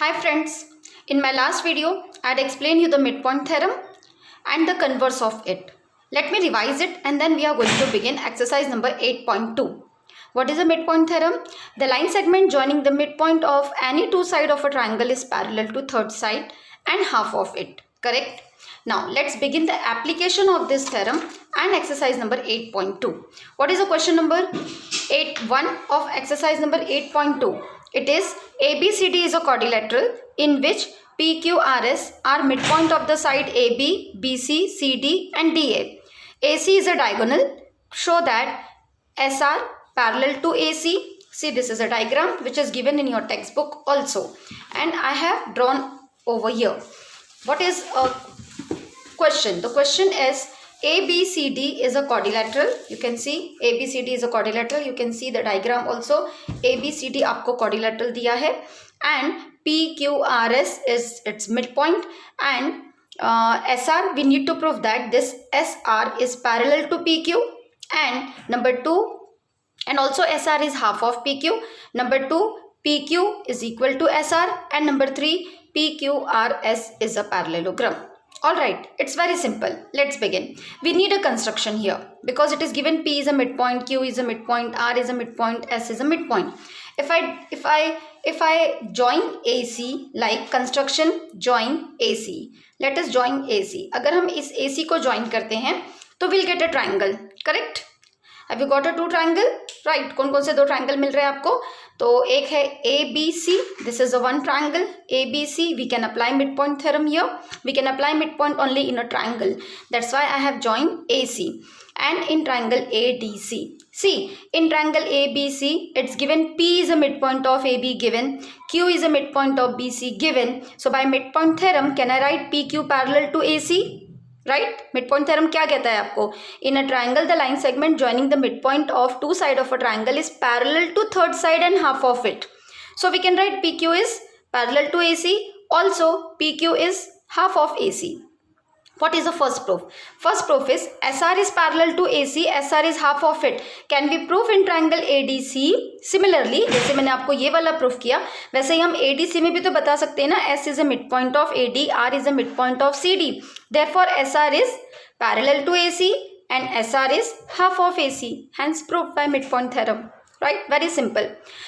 Hi friends, in my last video I had explained you the midpoint theorem and the converse of it. Let me revise it and then we are going to begin exercise number 8.2. What is a midpoint theorem? The line segment joining the midpoint of any two sides of a triangle is parallel to third side and half of it. Correct? Now let's begin the application of this theorem and exercise number 8.2. What is the question number 8.1 of exercise number 8.2? It is ABCD is a quadrilateral in which PQRS are midpoint of the side AB, BC, CD and DA. AC is a diagonal. Show that SR parallel to AC. See, this is a diagram which is given in your textbook also, and I have drawn over here. What is a question? The question is ABCD is a quadrilateral. You can see ABCD is a quadrilateral. You can see the diagram also. ABCD आपको quadrilateral दिया है and PQRS is its midpoint and SR we need to prove that this SR is parallel to PQ and number 2 and also SR is half of PQ. Number 2 PQ is equal to SR and number 3 PQRS is a parallelogram. Alright, it's very simple. Let's begin. We need a construction here because it is given P is a midpoint, Q is a midpoint, R is a midpoint, S is a midpoint. If I join AC like construction join AC. Let us join AC. अगर हम इस AC को join करते हैं तो we'll get a triangle. Correct? Have you got a two triangle? Right. कौन कौन से दो triangle मिल रहे हैं आपको? तो एक है ABC. This is a one triangle. ABC. We can apply midpoint theorem here. We can apply midpoint only in a triangle. That's why I have joined AC. And in triangle ADC. See, in triangle ABC, it's given P is a midpoint of AB given. Q is a midpoint of BC given. So by midpoint theorem, can I write PQ parallel to AC? Right? Midpoint theorem क्या कहता है आपको? In a triangle, the line segment joining the midpoint of two sides of a triangle is parallel to third side and half of it. So we can write PQ is parallel to AC. Also, PQ is half of AC. What is the first proof? First proof is SR is parallel to AC, SR is half of it. Can we prove in triangle ADC? Similarly, जैसे मैंने आपको ये वाला proof किया, वैसे ही हम ADC में भी तो बता सकते हैं ना, S is a midpoint of AD, R is a midpoint of CD. Therefore, SR is parallel to AC and SR is half of AC. Hence, proved by midpoint theorem. Right? Very simple.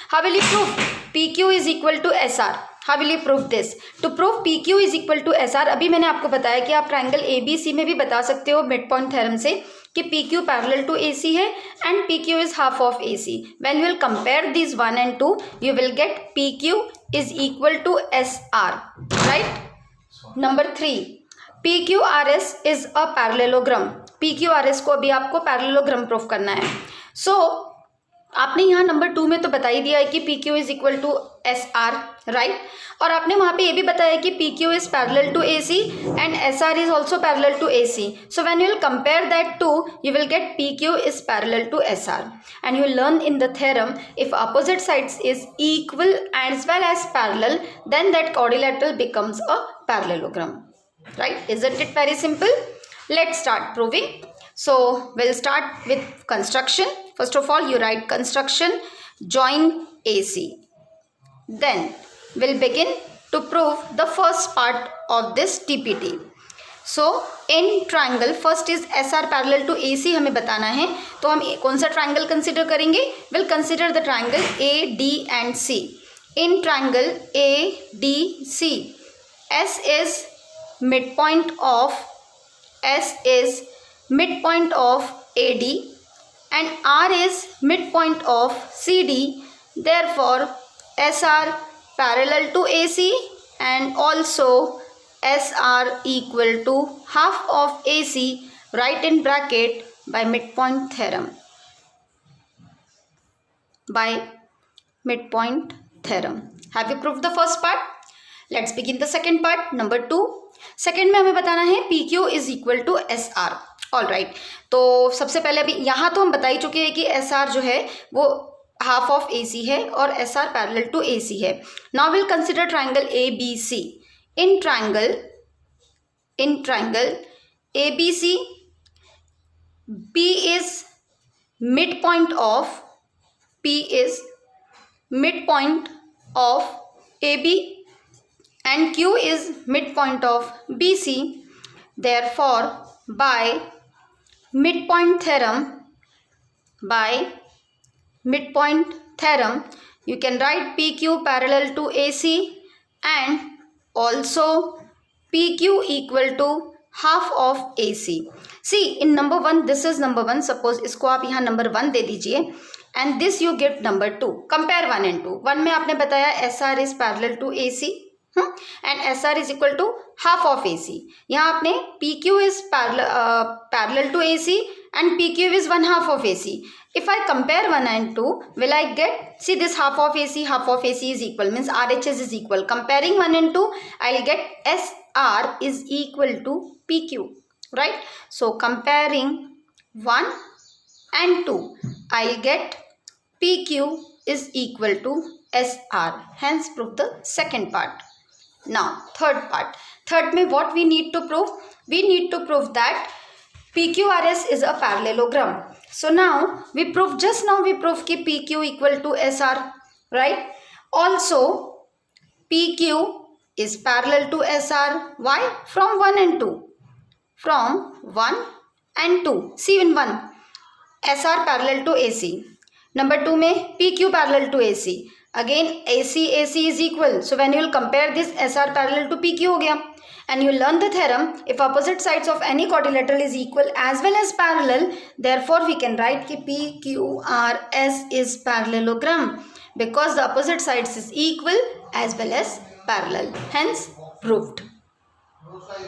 How will you prove PQ is equal to SR? How will you prove this? To prove PQ is equal to SR, अभी मैंने आपको बताया कि आप triangle ABC में भी बता सकते हो मिडपॉइंट थ्योरम से कि PQ पैरेलल टू AC है and PQ is half of AC. When you will compare these 1 and 2, you will get PQ is equal to SR. Right? Number 3, PQRS is a parallelogram. PQRS को अभी आपको parallelogram proof करना है. So आपने यहाँ number 2 में तो बता ही दिया है कि PQ is equal to SR, right. और आपने वहाँ पे ये भी बताया कि PQ is parallel to AC and SR is also parallel to AC. So when you will compare that to, you will get PQ is parallel to SR. And you learn in the theorem if opposite sides is equal as well as parallel, then that quadrilateral becomes a parallelogram. Right? Isn't it very simple? Let's start proving. So we'll start with construction. First of all, you write construction join AC. Then we'll begin to prove the first part of this TPT. So in triangle, first is SR parallel to AC हमें बताना है. तो हम कौन सा triangle consider करेंगे? We'll consider the triangle AD and C. In triangle ADC, S is midpoint of AD and R is midpoint of CD. Therefore, SR parallel to AC and also SR equal to half of AC. Write in bracket by midpoint theorem. By midpoint theorem. Have you proved the first part? Let's begin the second part. Number 2. Second में हमें बताना है PQ is equal to SR. All right. तो सबसे पहले अभी यहाँ तो हम बता ही चुके हैं कि SR जो है वो हाफ ऑफ AC है और SR पैरेलल टू AC है. Now will consider triangle ABC. In triangle ABC, P is midpoint of AB and Q is midpoint of BC. Therefore, by midpoint theorem, you can write PQ parallel to AC and also PQ equal to half of AC. See, in number 1, this is number 1. Suppose इसको आप यहाँ number 1 दे दीजिए and this you get number 2. Compare 1 and 2. 1 में आपने बताया SR is parallel to AC and SR is equal to half of AC. यहाँ आपने PQ is parallel to AC and PQ is 1/2 of AC. If I compare 1 and 2, will I get, see this half of AC is equal, means RHS is equal. Comparing 1 and 2, I'll get SR is equal to PQ, right? So comparing 1 and 2, I'll get PQ is equal to SR. Hence prove the second part. Now third part. Third में what we need to prove? We need to prove that PQRS is a parallelogram. So now we prove, just now we prove कि PQ equal to SR, right? Also PQ is parallel to SR. Why? From 1 and 2. From 1 and 2. See in 1 SR parallel to AC. Number 2 में PQ parallel to AC. Again AC is equal. So when you will compare this, SR parallel to PQ हो गया. And you learn the theorem, if opposite sides of any quadrilateral is equal as well as parallel, therefore we can write कि PQRS is parallelogram because the opposite sides is equal as well as parallel. Hence proved.